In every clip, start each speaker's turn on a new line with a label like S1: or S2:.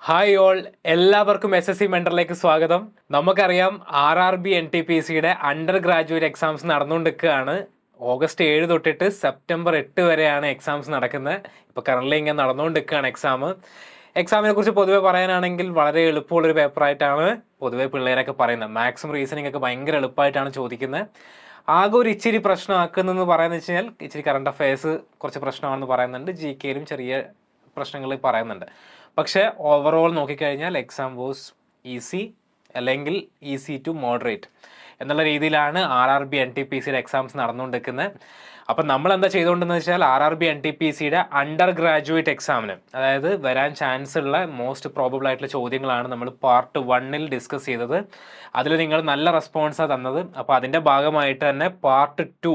S1: Hi all, എല്ലാവർക്കും SSC മെന്ററിലേക്ക് സ്വാഗതം. നമുക്കറിയാം RRB NTPCയുടെ അണ്ടർ ഗ്രാജുവേറ്റ് എക്സാംസ് നടന്നുകൊണ്ടിരിക്കുകയാണ്. ഓഗസ്റ്റ് 7 തൊട്ടിട്ട് സെപ്റ്റംബർ 8 വരെയാണ് എക്സാംസ് നടക്കുന്നത്. ഇപ്പോൾ കറണ്ട്ലി ഇങ്ങനെ നടന്നുകൊണ്ടിരിക്കുകയാണ് എക്സാമിനെ കുറിച്ച് പൊതുവെ പറയാനാണെങ്കിൽ വളരെ എളുപ്പമുള്ളൊരു പേപ്പറായിട്ടാണ് പൊതുവെ പിള്ളേരൊക്കെ പറയുന്നത്. മാത്സും റീസണിംഗ് ഒക്കെ ഭയങ്കര എളുപ്പമായിട്ടാണ് ചോദിക്കുന്നത്. ആകെ ഒരു ഇച്ചിരി പ്രശ്നമാക്കുന്നതെന്ന് പറയുന്നത് വെച്ച് കഴിഞ്ഞാൽ ഇച്ചിരി കറണ്ട് അഫയേഴ്സ് കുറച്ച് പ്രശ്നമാണെന്ന് പറയുന്നുണ്ട്. GKയിലും ചെറിയ പ്രശ്നങ്ങൾ പറയുന്നുണ്ട്. പക്ഷേ ഓവറോൾ നോക്കിക്കഴിഞ്ഞാൽ എക്സാം വാസ് ഈസി അല്ലെങ്കിൽ ഈസി ടു മോഡറേറ്റ് എന്നുള്ള രീതിയിലാണ് RRB NTPCയുടെ എക്സാംസ് നടന്നുകൊണ്ടിരിക്കുന്നത്. അപ്പം നമ്മൾ എന്താ ചെയ്തുകൊണ്ടെന്ന് വെച്ചാൽ RRB NTPCയുടെ അണ്ടർ ഗ്രാജുവേറ്റ് എക്സാമിന്, അതായത് വരാൻ ചാൻസ് ഉള്ള മോസ്റ്റ് പ്രോബബിൾ ആയിട്ടുള്ള ചോദ്യങ്ങളാണ് നമ്മൾ പാർട്ട് 1 ഡിസ്കസ് ചെയ്തത്. അതിൽ നിങ്ങൾ നല്ല റെസ്പോൺസാണ് തന്നത്. അപ്പോൾ അതിൻ്റെ ഭാഗമായിട്ട് തന്നെ പാർട്ട് ടു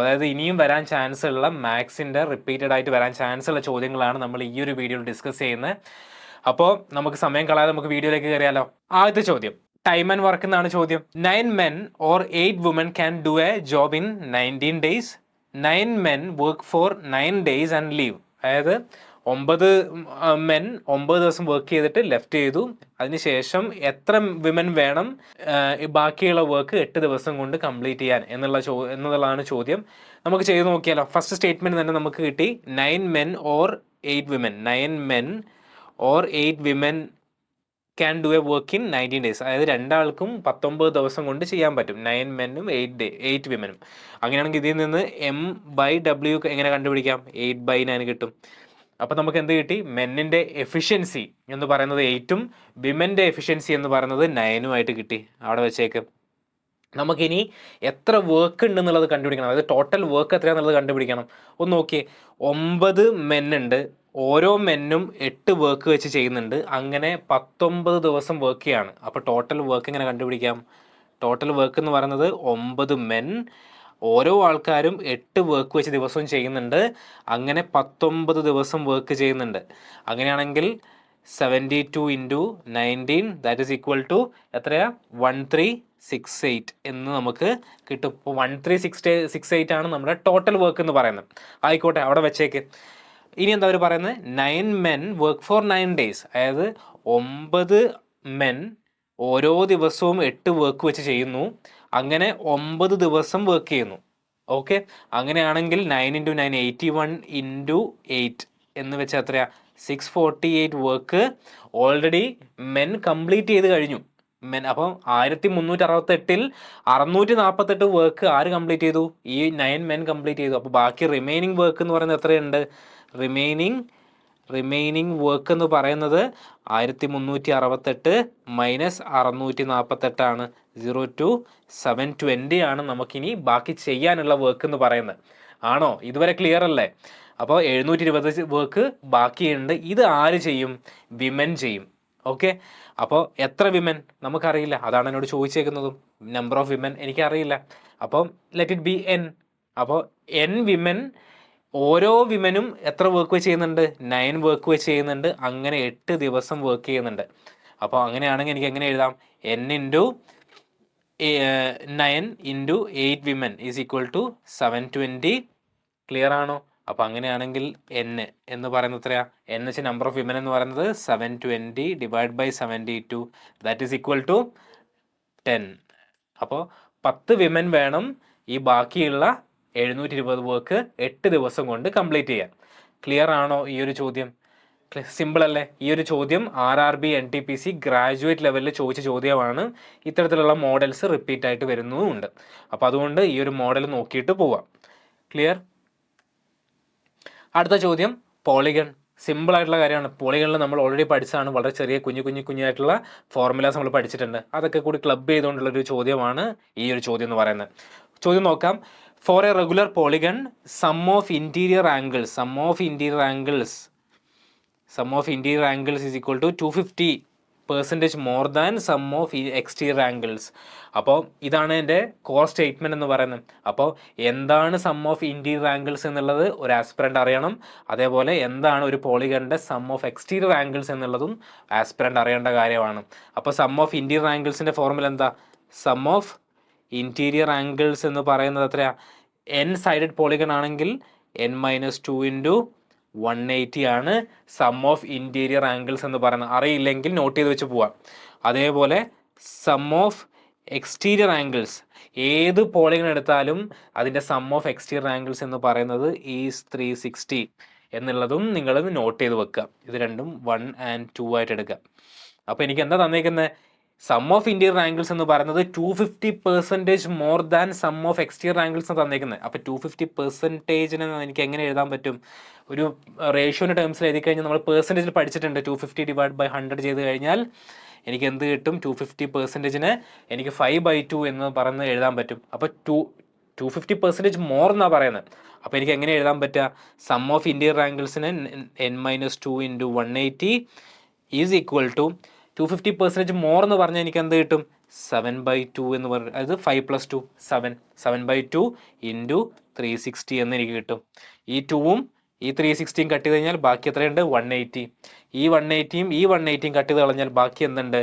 S1: അതായത് ഇനിയും വരാൻ ചാൻസ് ഉള്ള മാത്സിൻ്റെ റിപ്പീറ്റഡ് ആയിട്ട് വരാൻ ചാൻസ് ഉള്ള ചോദ്യങ്ങളാണ് നമ്മൾ ഈ ഒരു വീഡിയോയിൽ ഡിസ്കസ് ചെയ്യുന്നത്. അപ്പോൾ നമുക്ക് സമയം കളയാതെ നമുക്ക് വീഡിയോയിലേക്ക് കയറിയാലോ. ആദ്യത്തെ ചോദ്യം, ടൈം ആൻഡ് വർക്ക് എന്നാണ് ചോദ്യം. 9 men or 8 women can do a job in 19 days. 9 men work for 9 days and leave. അതായത് 9 മെൻ 9 ദിവസം വർക്ക് ചെയ്തിട്ട് ലെഫ്റ്റ് ചെയ്തു. അതിനുശേഷം എത്ര വിമൻ വേണം ബാക്കിയുള്ള വർക്ക് 8 ദിവസം കൊണ്ട് കംപ്ലീറ്റ് ചെയ്യാൻ എന്നുള്ളതാണ് ചോദ്യം. നമുക്ക് ചെയ്ത് നോക്കിയാലോ. ഫസ്റ്റ് സ്റ്റേറ്റ്മെന്റ് തന്നെ നമുക്ക് കിട്ടി 9 men or 8 women. 9 men or 8 women can do A work in 19 days. അതായത് രണ്ടാൾക്കും 19 ദിവസം കൊണ്ട് ചെയ്യാൻ പറ്റും. 9 മെന്നും 8 വിമനും. അങ്ങനെയാണെങ്കിൽ ഇതിൽ നിന്ന് M/W എങ്ങനെ കണ്ടുപിടിക്കാം? 8/9 കിട്ടും. അപ്പം നമുക്ക് എന്ത് കിട്ടി? മെന്നിൻ്റെ എഫിഷ്യൻസി എന്ന് പറയുന്നത് 8ഉം വിമൻ്റെ എഫിഷ്യൻസി എന്ന് പറയുന്നത് 9ഉമായിട്ട് കിട്ടി. അവിടെ വെച്ചേക്ക്. നമുക്കിനി എത്ര വർക്ക് ഉണ്ടെന്നുള്ളത് കണ്ടുപിടിക്കണം. അതായത് ടോട്ടൽ വർക്ക് എത്രയാണെന്നുള്ളത് കണ്ടുപിടിക്കണം. ഒന്ന് നോക്കിയേ, 9 മെന്നുണ്ട്. ഓരോ മെന്നും 8 വർക്ക് വെച്ച് ചെയ്യുന്നുണ്ട്. അങ്ങനെ 19 ദിവസം വർക്ക് ചെയ്യാണ്. അപ്പോൾ ടോട്ടൽ വർക്ക് എങ്ങനെ കണ്ടുപിടിക്കാം? ടോട്ടൽ വർക്ക് എന്ന് പറയുന്നത് 9 മെൻ, ഓരോ ആൾക്കാരും 8 വർക്ക് വെച്ച് ദിവസവും ചെയ്യുന്നുണ്ട്. അങ്ങനെ 19 ദിവസം വർക്ക് ചെയ്യുന്നുണ്ട്. അങ്ങനെയാണെങ്കിൽ 72 × 19 ദാറ്റ് ഈസ് ഈക്വൽ ടു എത്രയാ? 1368 എന്ന് നമുക്ക് കിട്ടും. ഇപ്പോൾ 1368 ആണ് നമ്മുടെ ടോട്ടൽ വർക്ക് എന്ന് പറയുന്നത്. ആയിക്കോട്ടെ, അവിടെ വെച്ചേക്ക്. ഇനി എന്താ അവർ പറയുന്നത്? 9 men വർക്ക് ഫോർ 9 days. അതായത് 9 മെൻ ഓരോ ദിവസവും 8 വർക്ക് വെച്ച് ചെയ്യുന്നു. അങ്ങനെ 9 ദിവസം വർക്ക് ചെയ്യുന്നു. ഓക്കെ, അങ്ങനെയാണെങ്കിൽ 9 × 9 81 × 8 എന്ന് വെച്ചാൽ എത്രയാ? 648 വർക്ക് ഓൾറെഡി മെൻ കംപ്ലീറ്റ് ചെയ്ത് കഴിഞ്ഞു. മെൻ അപ്പം 1368-ൽ 648 വർക്ക് ആര് കംപ്ലീറ്റ് ചെയ്തു? ഈ 9 മെൻ കംപ്ലീറ്റ് ചെയ്തു. അപ്പോൾ ബാക്കി റിമൈനിങ് വർക്ക് എന്ന് പറയുന്നത് എത്രയുണ്ട്? റിമൈനിങ് വർക്ക് എന്ന് പറയുന്നത് 1368 മൈനസ് 648 ആണ്. 0 to 720 ആണ് നമുക്കിനി ബാക്കി ചെയ്യാനുള്ള വർക്ക് എന്ന് പറയുന്നത്. ആണോ? ഇതുവരെ ക്ലിയർ അല്ലേ? അപ്പോൾ 720 വർക്ക് ബാക്കിയുണ്ട്. ഇത് ആര് ചെയ്യും? വിമൻ ചെയ്യും. ഓക്കെ, അപ്പോൾ എത്ര വിമൻ നമുക്കറിയില്ല. അതാണ് എന്നോട് ചോദിച്ചേക്കുന്നതും. നമ്പർ ഓഫ് വിമൻ എനിക്കറിയില്ല. അപ്പോൾ ലെറ്റ് ഇറ്റ് ബി n. അപ്പോൾ n വിമൻ, ഓരോ വിമനും എത്ര വർക്ക് വെച്ച് ചെയ്യുന്നുണ്ട്? 9 വർക്ക് വെച്ച് ചെയ്യുന്നുണ്ട്. അങ്ങനെ 8 ദിവസം വർക്ക് ചെയ്യുന്നുണ്ട്. അപ്പോൾ അങ്ങനെയാണെങ്കിൽ എനിക്ക് എങ്ങനെ എഴുതാം? n × 9 × 8 women is equal to 720. Clear ആണോ? അപ്പോൾ അങ്ങനെയാണെങ്കിൽ n എന്ന് പറയുന്നത് എത്രയാ? n വെച്ച് നമ്പർ ഓഫ് വിമൻ എന്ന് പറയുന്നത് 720 / 72 ദാറ്റ് ഈസ് ഈക്വൽ ടു 10. അപ്പോൾ 10 വിമൻ വേണം ഈ ബാക്കിയുള്ള 720 വർക്ക് 8 ദിവസം കൊണ്ട് കംപ്ലീറ്റ് ചെയ്യാൻ. ക്ലിയർ ആണോ ഈ ഒരു ചോദ്യം? സിമ്പിൾ അല്ലേ? ഈ ഒരു ചോദ്യം RRB NTPC ഗ്രാജുവേറ്റ് ലെവലിൽ ചോദിച്ച ചോദ്യമാണ്. ഇത്തരത്തിലുള്ള മോഡൽസ് റിപ്പീറ്റ് ആയിട്ട് വരുന്നതുമുണ്ട്. അപ്പോൾ അതുകൊണ്ട് ഈ ഒരു മോഡൽ നോക്കിയിട്ട് പോവാം. ക്ലിയർ? അടുത്ത ചോദ്യം, പോളിഗൺ. സിമ്പിൾ ആയിട്ടുള്ള കാര്യമാണ്. പോളിഗണിൽ നമ്മൾ ഓൾറെഡി പഠിച്ചതാണ്. വളരെ ചെറിയ കുഞ്ഞായിട്ടുള്ള ഫോർമുലാസ് നമ്മൾ പഠിച്ചിട്ടുണ്ട്. അതൊക്കെ കൂടി ക്ലബ് ചെയ്തുകൊണ്ടുള്ളൊരു ചോദ്യമാണ് ഈ ഒരു ചോദ്യം എന്ന് പറയുന്നത്. ചോദ്യം നോക്കാം. For a regular polygon, sum of interior angles is equal to 250% more than sum of exterior angles. അപ്പോൾ ഇതാണ് എൻ്റെ കോർ സ്റ്റേറ്റ്മെൻറ്റ് എന്ന് പറയുന്നത്. അപ്പോൾ എന്താണ് സം ഓഫ് ഇൻറ്റീരിയർ ആംഗിൾസ് എന്നുള്ളത് ഒരു ആസ്പിറൻ്റ് അറിയണം. അതേപോലെ എന്താണ് ഒരു പോളിഗണിൻ്റെ സം ഓഫ് എക്സ്റ്റീരിയർ ആംഗിൾസ് എന്നുള്ളതും ആസ്പിറൻ്റ് അറിയേണ്ട കാര്യമാണ്. അപ്പോൾ സം ഓഫ് ഇൻറ്റീരിയർ ആംഗിൾസിൻ്റെ ഫോർമുല എന്താ? സം ഓഫ് ഇൻറ്റീരിയർ ആംഗിൾസ് എന്ന് പറയുന്നത് എത്രയാ? n സൈഡഡ് പോളിഗൺ ആണെങ്കിൽ n - 2 × 180 ആണ് സം ഓഫ് ഇൻറ്റീരിയർ ആംഗിൾസ് എന്ന് പറയുന്നത്. അറിയില്ലെങ്കിൽ നോട്ട് ചെയ്ത് വെച്ച് പോവാം. അതേപോലെ സം ഓഫ് എക്സ്റ്റീരിയർ ആംഗിൾസ്, ഏത് പോളിഗൺ എടുത്താലും അതിൻ്റെ സം ഓഫ് എക്സ്റ്റീരിയർ ആംഗിൾസ് എന്ന് പറയുന്നത് ഈസ് 360 എന്നുള്ളതും നിങ്ങൾ നോട്ട് ചെയ്ത് വെക്കുക. ഇത് രണ്ടും 1 and 2 ആയിട്ട് എടുക്കുക. അപ്പോൾ എനിക്ക് എന്താ തന്നേക്കുന്നത്? സം ഓഫ് ഇൻറ്റീരിയർ ആംഗിൾസ് എന്ന് പറയുന്നത് 250% more than sum of exterior angles തന്നേക്കുന്നത്. അപ്പോൾ 250%നെ എനിക്ക് എങ്ങനെ എഴുതാൻ പറ്റും? ഒരു റേഷ്യോൻ്റെ ടേംസിൽ എഴുതി കഴിഞ്ഞാൽ നമ്മൾ പെർസെൻറ്റേജിൽ പഠിച്ചിട്ടുണ്ട്. 250 ഡിവൈഡ് ബൈ 100 ചെയ്ത് കഴിഞ്ഞാൽ എനിക്ക് എന്ത് കിട്ടും? 250%നെ എനിക്ക് 5/2 എന്ന് പറഞ്ഞ് എഴുതാൻ പറ്റും. അപ്പോൾ 250% മോർ എന്നാണ് പറയുന്നത്. അപ്പോൾ എനിക്ക് എങ്ങനെ എഴുതാൻ പറ്റുക? സം ഓഫ് ഇൻറ്റീരിയർ ആംഗിൾസിന് n-2 × 180 is equal to 250% more എന്ന് പറഞ്ഞാൽ എനിക്ക് എന്ത് കിട്ടും? 7/2 എന്ന് പറഞ്ഞത്, അതായത് 5 + 2 7, 7/2 × 360 എന്ന് എനിക്ക് കിട്ടും. ഈ 2ഉം ഈ 360യും കട്ട് ചെയ്ത് കഴിഞ്ഞാൽ ബാക്കി എത്രയുണ്ട്? 180. ഈ 180യും ഈ 180യും കട്ട് ചെയ്ത് കളഞ്ഞാൽ ബാക്കി എന്തുണ്ട്?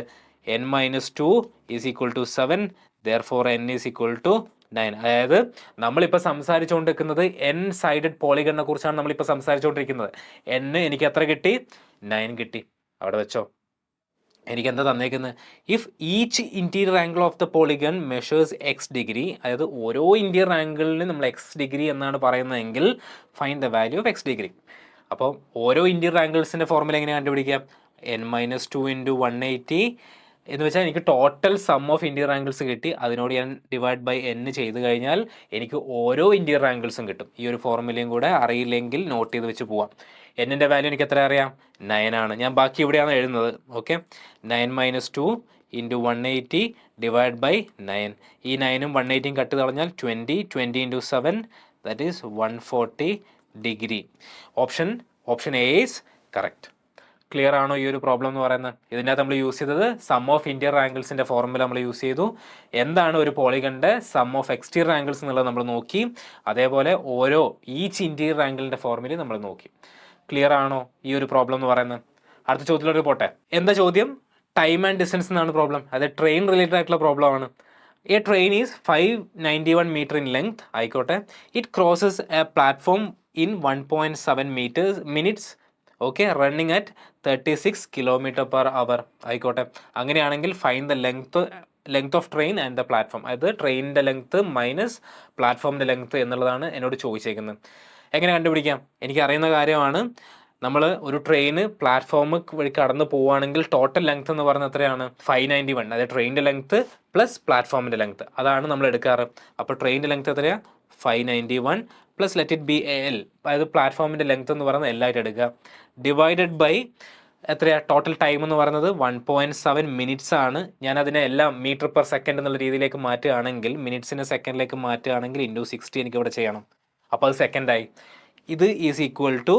S1: n-2 is equal to 7, therefore n is equal to 9. അതായത് നമ്മളിപ്പോൾ സംസാരിച്ചുകൊണ്ടിരിക്കുന്നത് n സൈഡഡ് പോളിഗണിനെ കുറിച്ചാണ് നമ്മളിപ്പോൾ സംസാരിച്ചുകൊണ്ടിരിക്കുന്നത്. n എനിക്ക് എത്ര കിട്ടി? 9 കിട്ടി. അവിടെ വെച്ചോ. എനിക്ക് എന്താ തന്നേക്കുന്നത്? If each interior angle of the polygon measures x degree, അതായത് ഓരോ ഇൻറ്റീരിയർ ആംഗിളിന് നമ്മൾ എക്സ് ഡിഗ്രി എന്നാണ് പറയുന്നതെങ്കിൽ find the value of x degree. അപ്പോൾ ഓരോ ഇൻറ്റീരിയർ ആംഗിൾസിൻ്റെ ഫോർമുല എങ്ങനെയാണ് കണ്ടുപിടിക്കുക? n-2 × 180 എന്ന് വെച്ചാൽ എനിക്ക് total some of interior angles കിട്ടി. അതിനോട് ഞാൻ ഡിവൈഡ് ബൈ n ചെയ്ത് കഴിഞ്ഞാൽ എനിക്ക് ഓരോ ഇൻറ്റീരിയർ ആംഗിൾസും കിട്ടും. ഈ ഒരു ഫോർമുലയും കൂടെ അറിയില്ലെങ്കിൽ നോട്ട് ചെയ്ത് വെച്ച് പോവാം. എന്നിൻ്റെ വാല്യൂ എനിക്ക് എത്ര അറിയാം? 9 ആണ്. ഞാൻ ബാക്കി ഇവിടെയാണ് എഴുതുന്നത്. Okay, 9 - 2 × 180 divide by 9. ഈ 9ഉം 180യും കട്ട് കളഞ്ഞാൽ 20 × 7, that is 140 degree. Option A is correct. Clear ആണോ ഈ ഒരു പ്രോബ്ലം എന്ന് പറയുന്നത്? ഇതിനകത്ത് നമ്മൾ യൂസ് ചെയ്തത് സം ഓഫ് ഇൻറ്റീരിയർ ആംഗിൾസിൻ്റെ ഫോർമുല നമ്മൾ യൂസ് ചെയ്തു. എന്താണ് ഒരു പോളിഗണിൻ്റെ സം ഓഫ് എക്സ്റ്റീരിയർ ആംഗിൾസ് എന്നുള്ളത് നമ്മൾ നോക്കി. അതേപോലെ ഓരോ ഈച്ച് ഇൻറ്റീരിയർ ആംഗിളിൻ്റെ ഫോർമുല നമ്മൾ നോക്കി. ക്ലിയർ ആണോ ഈ ഒരു പ്രോബ്ലം എന്ന് പറയുന്നത്? അടുത്ത ചോദ്യത്തിലോട്ട് പോട്ടെ. എന്താ ചോദ്യം? ടൈം ആൻഡ് ഡിസ്റ്റൻസ് എന്നാണ് പ്രോബ്ലം. അത് ട്രെയിൻ റിലേറ്റഡ് ആയിട്ടുള്ള പ്രോബ്ലം ആണ്. A train is 591 metre in length, ആയിക്കോട്ടെ. It crosses a platform in 1.7 minutes, okay, running at 36 km/h, ആയിക്കോട്ടെ. അങ്ങനെയാണെങ്കിൽ find the length of train and the platform. അതായത് ട്രെയിനിൻ്റെ length minus പ്ലാറ്റ്ഫോമിൻ്റെ length എന്നുള്ളതാണ് എന്നോട് ചോദിച്ചേക്കുന്നത്. എങ്ങനെ കണ്ടുപിടിക്കാം? എനിക്കറിയുന്ന കാര്യമാണ്. നമ്മൾ ഒരു ട്രെയിന് പ്ലാറ്റ്ഫോം വഴി കടന്ന് പോവുകയാണെങ്കിൽ ടോട്ടൽ ലെങ്ത് എന്ന് പറയുന്നത് എത്രയാണ്? 591. അതായത് ട്രെയിനിൻ്റെ ലെങ്ത്ത് പ്ലസ് പ്ലാറ്റ്ഫോമിൻ്റെ ലെങ്ത്ത്, അതാണ് നമ്മൾ എടുക്കാറ്. അപ്പോൾ ട്രെയിനിൻ്റെ ലെങ്ത്ത് എത്രയാണ്? 591 plus let it B L, അതായത് പ്ലാറ്റ്ഫോമിൻ്റെ ലെങ്ത്ത് എന്ന് പറയുന്നത് L ആയിട്ട് എടുക്കുക, ഡിവൈഡഡ് ബൈ എത്രയാണ്? ടോട്ടൽ ടൈം എന്ന് പറയുന്നത് 1.7 മിനിറ്റ്സ് ആണ്. ഞാനതിനെ എല്ലാം മീറ്റർ/സെക്കൻഡ് എന്നുള്ള രീതിയിലേക്ക് മാറ്റുകയാണെങ്കിൽ, മിനിറ്റ്സിനെ സെക്കൻഡിലേക്ക് മാറ്റുകയാണെങ്കിൽ × 60 എനിക്ക് ഇവിടെ ചെയ്യണം. അപ്പോൾ അത് സെക്കൻഡായി. ഇത് ഈസ് ഈക്വൽ ടു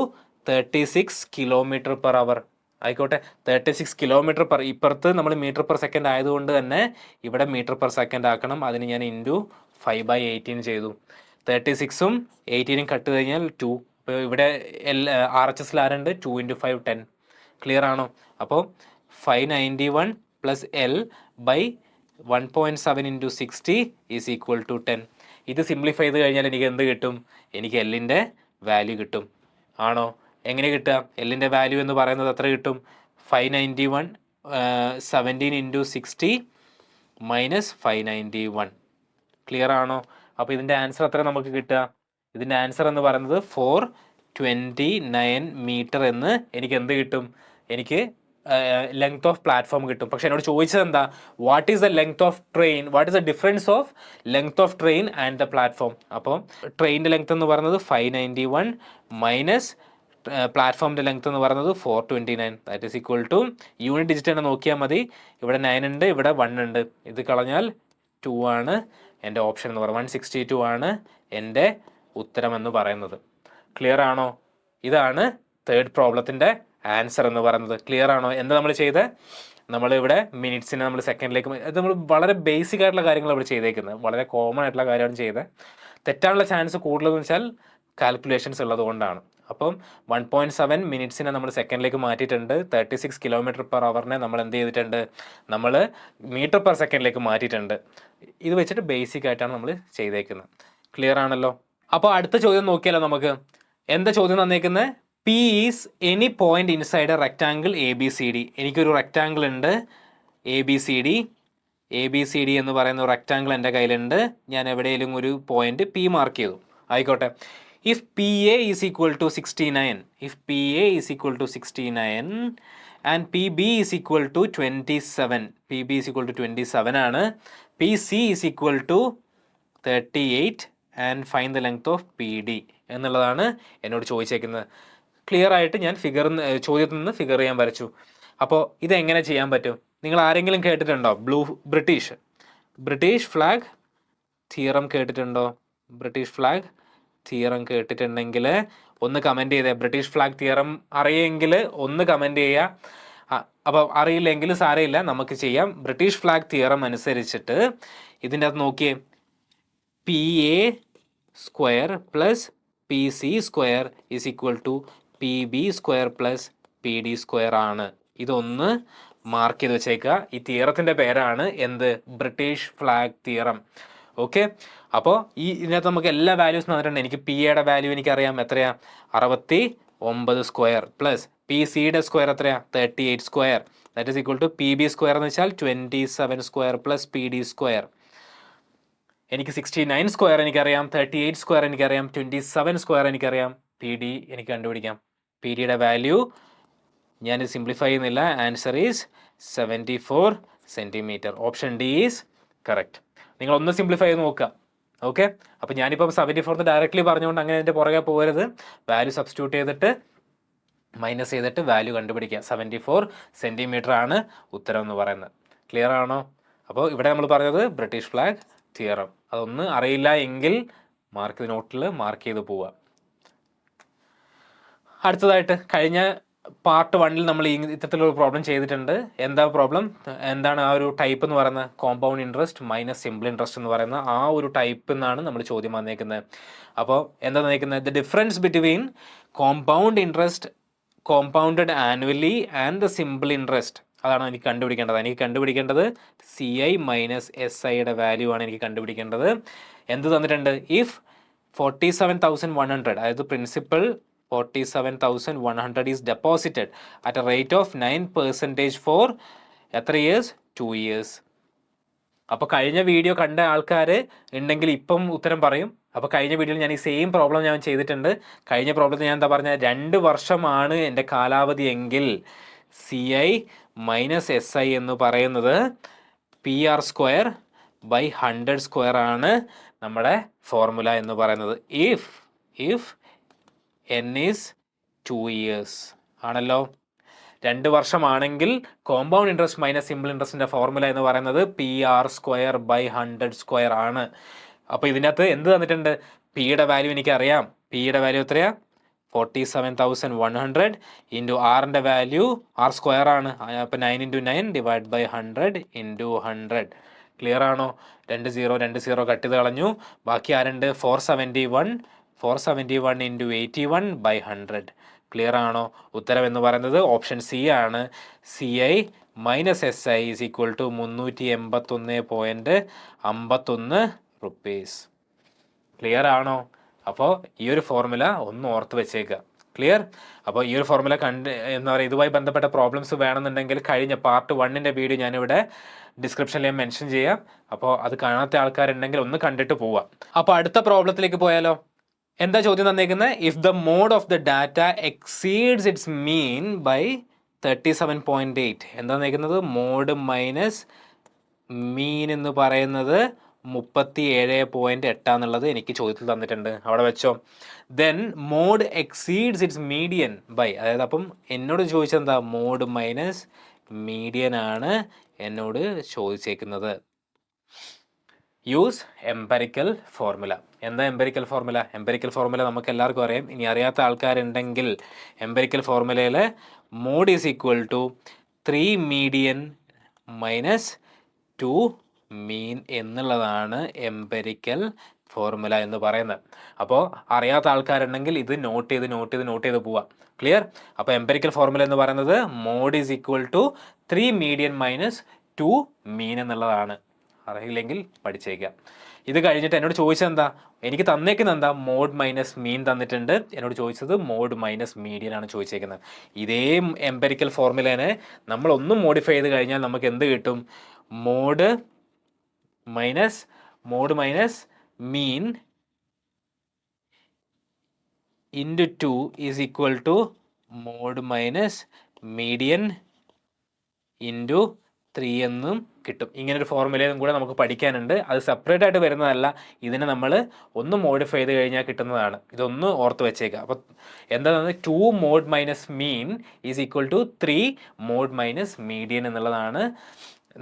S1: 36 km/h, ആയിക്കോട്ടെ. 36 km/h. ഇപ്പുറത്ത് നമ്മൾ മീറ്റർ/സെക്കൻഡ് ആയതുകൊണ്ട് തന്നെ ഇവിടെ മീറ്റർ/സെക്കൻഡ് ആക്കണം. അതിന് ഞാൻ × 5/18 ചെയ്തു. 36ഉം 18ഉം കട്ട് കഴിഞ്ഞാൽ 2. അപ്പോൾ ഇവിടെ RHS ആരുണ്ട്? 2 × 5 10. ക്ലിയർ ആണോ? അപ്പോൾ 591 plus L by 1.7 × 60 is equal to 10. ഇത് സിംപ്ലിഫൈ ചെയ്ത് കഴിഞ്ഞാൽ എനിക്ക് എന്ത് കിട്ടും? എനിക്ക് എല്ലിൻ്റെ വാല്യൂ കിട്ടും. ആണോ? എങ്ങനെ കിട്ടുക? എല്ലിൻ്റെ വാല്യൂ എന്ന് പറയുന്നത് എത്ര കിട്ടും? 591 17 × 60 മൈനസ് 591. ക്ലിയർ ആണോ? അപ്പോൾ ഇതിൻ്റെ ആൻസർ എത്ര നമുക്ക് കിട്ടുക? ഇതിൻ്റെ ആൻസർ എന്ന് പറയുന്നത് 429 മീറ്റർ എന്ന് എനിക്ക് എന്ത് കിട്ടും? എനിക്ക് ലെങ്ത് ഓഫ് പ്ലാറ്റ്ഫോം കിട്ടും. പക്ഷെ എന്നോട് ചോദിച്ചത് എന്താ? What is the length of train, what is the difference of length of train and the platform. അപ്പോൾ ട്രെയിനിൻ്റെ ലെങ്ത് എന്ന് പറയുന്നത് 591 മൈനസ് പ്ലാറ്റ്ഫോമിൻ്റെ ലെങ്ത് എന്ന് പറയുന്നത് 429, that is equal to, unit digit തന്നെ നോക്കിയാൽ മതി. ഇവിടെ 9 ഉണ്ട്, ഇവിടെ 1 ഉണ്ട്. ഇത് കളഞ്ഞാൽ 2 ആണ് എൻ്റെ ഓപ്ഷൻ എന്ന് പറയുന്നത്. 162 ആണ് എൻ്റെ ഉത്തരം എന്ന് പറയുന്നത്. ക്ലിയർ ആണോ? ഇതാണ് തേർഡ് പ്രോബ്ലത്തിൻ്റെ ആൻസർ എന്ന് പറയുന്നത്. ക്ലിയർ ആണോ? എന്താ നമ്മൾ ചെയ്തത്? നമ്മളിവിടെ മിനിറ്റ്സിനെ നമ്മൾ സെക്കൻഡിലേക്ക്, അത് നമ്മൾ വളരെ ബേസിക് ആയിട്ടുള്ള കാര്യങ്ങൾ ഇവിടെ ചെയ്തേക്കുന്നത്, വളരെ കോമൺ ആയിട്ടുള്ള കാര്യമാണ് ചെയ്തത്. തെറ്റാനുള്ള ചാൻസ് കൂടുതലെന്ന് വെച്ചാൽ കാൽക്കുലേഷൻസ് ഉള്ളത് കൊണ്ടാണ്. അപ്പം 1.7 മിനിറ്റ്സിനെ നമ്മൾ സെക്കൻഡിലേക്ക് മാറ്റിയിട്ടുണ്ട്. 36 km/h നമ്മൾ എന്ത് ചെയ്തിട്ടുണ്ട്? നമ്മൾ മീറ്റർ/സെക്കൻഡിലേക്ക് മാറ്റിയിട്ടുണ്ട്. ഇത് വെച്ചിട്ട് ബേസിക് ആയിട്ടാണ് നമ്മൾ ചെയ്തേക്കുന്നത്. ക്ലിയർ ആണല്ലോ? അപ്പോൾ അടുത്ത ചോദ്യം നോക്കിയാലോ നമുക്ക്. എന്താ ചോദ്യം തന്നേക്കുന്നത്? P is any point inside a rectangle A B C D. എനിക്കൊരു റെക്റ്റാങ്കിൾ ഉണ്ട് A B C D. A B C D എന്ന് പറയുന്ന ഒരു റെക്റ്റാങ്കിൾ എൻ്റെ കയ്യിലുണ്ട്. ഞാൻ എവിടെയെങ്കിലും ഒരു പോയിന്റ് പി മാർക്ക് ചെയ്തു, ആയിക്കോട്ടെ. If P A is equal to 69, if P A is equal to 69 and P B is equal to 27, P B is equal to 27 ആണ്. P C is equal to 38 and find the length of P D എന്നുള്ളതാണ് എന്നോട് ചോദിച്ചേക്കുന്നത്. Clear ആയിട്ട് ഞാൻ ചോദ്യത്തിൽ നിന്ന് figure ചെയ്യാൻ വരച്ചു. അപ്പോൾ ഇതെങ്ങനെ ചെയ്യാൻ പറ്റും? നിങ്ങൾ ആരെങ്കിലും കേട്ടിട്ടുണ്ടോ ബ്രിട്ടീഷ് ഫ്ലാഗ് തിയറം കേട്ടിട്ടുണ്ടോ? ബ്രിട്ടീഷ് ഫ്ലാഗ് തിയറം കേട്ടിട്ടുണ്ടെങ്കിൽ ഒന്ന് കമൻറ്റ് ചെയ്തേ. ബ്രിട്ടീഷ് ഫ്ലാഗ് തിയറം അറിയെങ്കിൽ ഒന്ന് കമൻറ്റ് ചെയ്യുക. അപ്പോൾ അറിയില്ലെങ്കിൽ സാരമില്ല, നമുക്ക് ചെയ്യാം. ബ്രിട്ടീഷ് ഫ്ലാഗ് തിയറം അനുസരിച്ചിട്ട് ഇതിൻ്റെ അകത്ത് നോക്കിയേ, P A square plus P C square is equal to P B square plus P D square ആണ്. ഇതൊന്ന് മാർക്ക് ചെയ്ത് വെച്ചേക്കുക. ഈ തിയറത്തിൻ്റെ പേരാണ് എന്ത്? British flag theorem. ഓക്കെ, അപ്പോൾ ഇതിനകത്ത് നമുക്ക് എല്ലാ വാല്യൂസ് തന്നിട്ടുണ്ട്. എനിക്ക് പി എയുടെ വാല്യൂ എനിക്കറിയാം, എത്രയാ? 69 സ്ക്വയർ പ്ലസ് പി സിയുടെ സ്ക്വയർ എത്രയാ? 38 square. That is equal to P B square എന്ന് വെച്ചാൽ 27 square plus P D square. എനിക്ക് 69 സ്ക്വയർ എനിക്കറിയാം, 38 സ്ക്വയർ എനിക്കറിയാം, 27 സ്ക്വയർ എനിക്കറിയാം. പി ഡി എനിക്ക് കണ്ടുപിടിക്കാം. പി ഡിയുടെ വാല്യൂ ഞാൻ സിംപ്ലിഫൈ ചെയ്യുന്നില്ല. Answer is 74 centimetre. Option D is correct. നിങ്ങളൊന്ന് സിംപ്ലിഫൈ ചെയ്ത് നോക്കുക. ഓക്കെ, അപ്പോൾ ഞാനിപ്പം 74 ഡയറക്റ്റ്ലി പറഞ്ഞുകൊണ്ട് അങ്ങനെ എൻ്റെ പുറകെ പോകരുത്. വാല്യൂ സബ്സ്റ്റിറ്റ്യൂട്ട് ചെയ്തിട്ട് മൈനസ് ചെയ്തിട്ട് വാല്യൂ കണ്ടുപിടിക്കുക. 74 സെൻറ്റിമീറ്റർ ആണ് ഉത്തരം എന്ന് പറയുന്നത്. ക്ലിയർ ആണോ? അപ്പോൾ ഇവിടെ നമ്മൾ പറഞ്ഞത് ബ്രിട്ടീഷ് ഫ്ലാഗ് തിയറം. അതൊന്ന് അറിയില്ല എങ്കിൽ നോട്ടിൽ മാർക്ക് ചെയ്ത് പോവുക. അടുത്തതായിട്ട് കഴിഞ്ഞ പാർട്ട് 1 നമ്മൾ ഇത്തരത്തിലൊരു പ്രോബ്ലം ചെയ്തിട്ടുണ്ട്. എന്താ പ്രോബ്ലം? എന്താണ് ആ ഒരു ടൈപ്പ് എന്ന് പറയുന്നത്? Compound interest minus simple interest എന്ന് പറയുന്ന ആ ഒരു ടൈപ്പിൽ നിന്നാണ് നമ്മൾ ചോദ്യം വന്നേക്കുന്നത്. അപ്പോൾ എന്താ വന്നേക്കുന്നത്? The difference between compound interest compounded annually and the simple interest, അതാണ് എനിക്ക് കണ്ടുപിടിക്കേണ്ടത്. എനിക്ക് കണ്ടുപിടിക്കേണ്ടത് സി ഐ മൈനസ് എസ് ഐയുടെ വാല്യൂ ആണ് എനിക്ക് കണ്ടുപിടിക്കേണ്ടത്. എന്ത് തന്നിട്ടുണ്ട്? ഇഫ് 47,100, അതായത് principal 47,100 is deposited at a rate of 9% for എത്ര ഇയേഴ്സ്? 2 ഇയേഴ്സ്. അപ്പോൾ കഴിഞ്ഞ വീഡിയോ കണ്ട ആൾക്കാർ ഉണ്ടെങ്കിൽ ഇപ്പം ഉത്തരം പറയും. അപ്പോൾ കഴിഞ്ഞ വീഡിയോയിൽ ഞാൻ ഈ സെയിം പ്രോബ്ലം ഞാൻ ചെയ്തിട്ടുണ്ട്. കഴിഞ്ഞ പ്രോബ്ലത്തിൽ ഞാൻ എന്താ പറഞ്ഞത്? 2 വർഷമാണ് എൻ്റെ കാലാവധി എങ്കിൽ C I minus S I എന്ന് പറയുന്നത് P R square by 100 square ആണ് നമ്മുടെ ഫോർമുല എന്ന് പറയുന്നത്. ഇഫ് എൻ ഈസ് 2 ഇയേഴ്സ് ആണല്ലോ. 2 വർഷമാണെങ്കിൽ കോമ്പൗണ്ട് ഇൻട്രസ്റ്റ് മൈനസ് സിമ്പിൾ ഇൻട്രസ്റ്റിൻ്റെ ഫോർമുല എന്ന് പറയുന്നത് P R square by 100 square ആണ്. അപ്പോൾ ഇതിനകത്ത് എന്ത് തന്നിട്ടുണ്ട്? പിയുടെ വാല്യൂ എനിക്കറിയാം. പിയുടെ വാല്യൂ എത്രയാ? 47,100 ഇൻറ്റു ആറിൻ്റെ വാല്യൂ ആർ സ്ക്വയർ ആണ്. അപ്പോൾ 9 × 9 ഡിവൈഡ് ബൈ 100 ഇൻറ്റു 100. ക്ലിയർ ആണോ? 2 0 കട്ട് ചെയ്ത് കളഞ്ഞു. ബാക്കി ആരുണ്ട്? 471 ഇൻറ്റു 81 ബൈ 100. ക്ലിയർ ആണോ? ഉത്തരം എന്ന് പറയുന്നത് ഓപ്ഷൻ സി ആണ്. C I minus S I is equal to 381.51 rupees. Clear ആണോ? അപ്പോൾ ഈ ഒരു ഫോർമുല ഒന്ന് ഓർത്ത് വെച്ചേക്കുക. ക്ലിയർ? അപ്പോൾ ഈ ഒരു ഫോർമുല എന്താ പറയുക, ഇതുമായി ബന്ധപ്പെട്ട പ്രോബ്ലംസ് വേണമെന്നുണ്ടെങ്കിൽ കഴിഞ്ഞ പാർട്ട് 1ൻ്റെ വീഡിയോ ഞാനിവിടെ ഡിസ്ക്രിപ്ഷനിൽ ഞാൻ മെൻഷൻ ചെയ്യാം. അപ്പോൾ അത് കാണാത്ത ആൾക്കാരുണ്ടെങ്കിൽ ഒന്ന് കണ്ടിട്ട് പോവാം. അപ്പോൾ അടുത്ത പ്രോബ്ലത്തിലേക്ക് പോയാലോ? എന്താ ചോദ്യം തന്നേക്കുന്നത്? If the mode of the data exceeds its mean by 37.8. എന്താ തന്നേക്കുന്നത്? മോഡ് മൈനസ് മീൻ എന്ന് പറയുന്നത് 37.8 എന്നുള്ളത് എനിക്ക് ചോദ്യത്തിൽ തന്നിട്ടുണ്ട്. അവിടെ വെച്ചോ. Then mode exceeds its median by, അതായത് അപ്പം എന്നോട് ചോദിച്ചെന്താ? മോഡ് മൈനസ് മീഡിയൻ ആണ് എന്നോട് ചോദിച്ചേക്കുന്നത്. Use empirical formula. എന്താ എംപെരിക്കൽ ഫോർമുല? എംപെരിക്കൽ ഫോർമുല നമുക്ക് എല്ലാവർക്കും അറിയാം. ഇനി അറിയാത്ത ആൾക്കാരുണ്ടെങ്കിൽ എംപെരിക്കൽ ഫോർമുലയിൽ mode is equal to 3 median minus 2 mean എന്നുള്ളതാണ് എംപെരിക്കൽ ഫോർമുല എന്ന് പറയുന്നത്. അപ്പോൾ അറിയാത്ത ആൾക്കാരുണ്ടെങ്കിൽ ഇത് നോട്ട് ചെയ്ത് പോവുക. ക്ലിയർ? അപ്പോൾ എംപെരിക്കൽ ഫോർമുല എന്ന് പറയുന്നത് mode is equal to 3 median minus 2 mean എന്നുള്ളതാണ്. അറിയില്ലെങ്കിൽ പഠിച്ചേക്കാം. ഇത് കഴിഞ്ഞിട്ട് എന്നോട് ചോദിച്ചത് എന്താ, എനിക്ക് തന്നേക്കുന്നത് എന്താ, മോഡ് മൈനസ് മീൻ തന്നിട്ടുണ്ട്. എന്നോട് ചോദിച്ചത് മോഡ് മൈനസ് മീഡിയൻ ആണ് ചോദിച്ചേക്കുന്നത്. ഇതേ എംപെരിക്കൽ ഫോർമുലേനെ നമ്മൾ ഒന്നും മോഡിഫൈ ചെയ്ത് കഴിഞ്ഞാൽ നമുക്ക് എന്ത് കിട്ടും, mode minus mean into 2 is equal to mode minus median into 3 എന്നും കിട്ടും. ഇങ്ങനൊരു ഫോർമുലയും കൂടെ നമുക്ക് പഠിക്കാനുണ്ട്. അത് സെപ്പറേറ്റ് ആയിട്ട് വരുന്നതല്ല, ഇതിനെ നമ്മൾ ഒന്ന് മോഡിഫൈ ചെയ്ത് കഴിഞ്ഞാൽ കിട്ടുന്നതാണ്. ഇതൊന്ന് ഓർത്ത് വെച്ചേക്കുക. അപ്പോൾ എന്താണ് 2 mode minus mean is equal to 3 mode minus median എന്നുള്ളതാണ്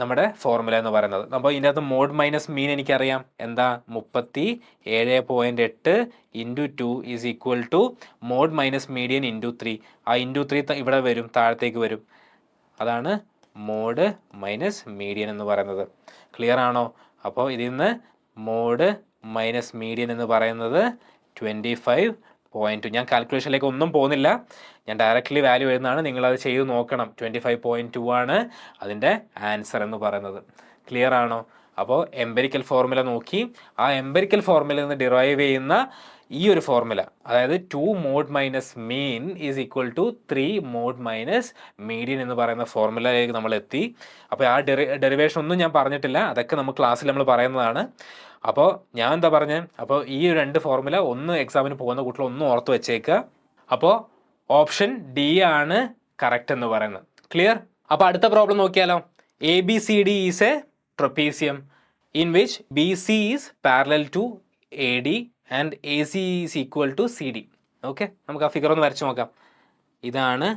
S1: നമ്മുടെ ഫോർമുല എന്ന് പറയുന്നത്. അപ്പോൾ ഇതിൻ്റെ അകത്ത് മോഡ് മൈനസ് മീൻ എനിക്കറിയാം എന്താ, 37.8 into 2 is equal to mode minus median into 3. ആ ഇൻറ്റു 3 ഇവിടെ വരും, താഴത്തേക്ക് വരും. അതാണ് മോഡ് മൈനസ് മീഡിയൻ എന്ന് പറയുന്നത്. ക്ലിയർ ആണോ? അപ്പോൾ ഇതിൽ നിന്ന് മോഡ് മൈനസ് മീഡിയൻ എന്ന് പറയുന്നത് 25.2. ഞാൻ കാൽക്കുലേഷനിലേക്ക് ഒന്നും പോകുന്നില്ല, ഞാൻ ഡയറക്റ്റ്ലി വാല്യൂ എഴുതുന്നതാണ്, നിങ്ങളത് ചെയ്ത് നോക്കണം. 25.2 ആണ് അതിൻ്റെ ആൻസർ എന്ന് പറയുന്നത്. ക്ലിയർ ആണോ? അപ്പോൾ എംപെരിക്കൽ ഫോർമുല നോക്കി, ആ എംപെരിക്കൽ ഫോർമുലയിൽ നിന്ന് ഡിറൈവ് ചെയ്യുന്ന ഈ ഒരു ഫോർമുല, അതായത് 2 mode minus mean is equal to 3 mode minus median എന്ന് പറയുന്ന ഫോർമുലയിലേക്ക് നമ്മൾ എത്തി. അപ്പോൾ ആ ഡെറിവേഷൻ ഒന്നും ഞാൻ പറഞ്ഞിട്ടില്ല, അതൊക്കെ നമുക്ക് ക്ലാസ്സിൽ നമ്മൾ പറയുന്നതാണ്. അപ്പോൾ ഞാൻ എന്താ പറഞ്ഞത്, അപ്പോൾ ഈ രണ്ട് ഫോർമുല ഒന്ന് എക്സാമിന് പോകുന്ന കൂട്ടിൽ ഒന്ന് ഓർത്ത് വെച്ചേക്കുക. അപ്പോൾ ഓപ്ഷൻ ഡി ആണ് കറക്റ്റ് എന്ന് പറയുന്നത്. ക്ലിയർ? അപ്പോൾ അടുത്ത പ്രോബ്ലം നോക്കിയാലോ. ABCD is a trapezium in which BC is parallel to AD and AC is equal to CD. Okay, നമുക്ക് ആ ഫിഗർ ഒന്ന് വരച്ച് നോക്കാം. ഇതാണ്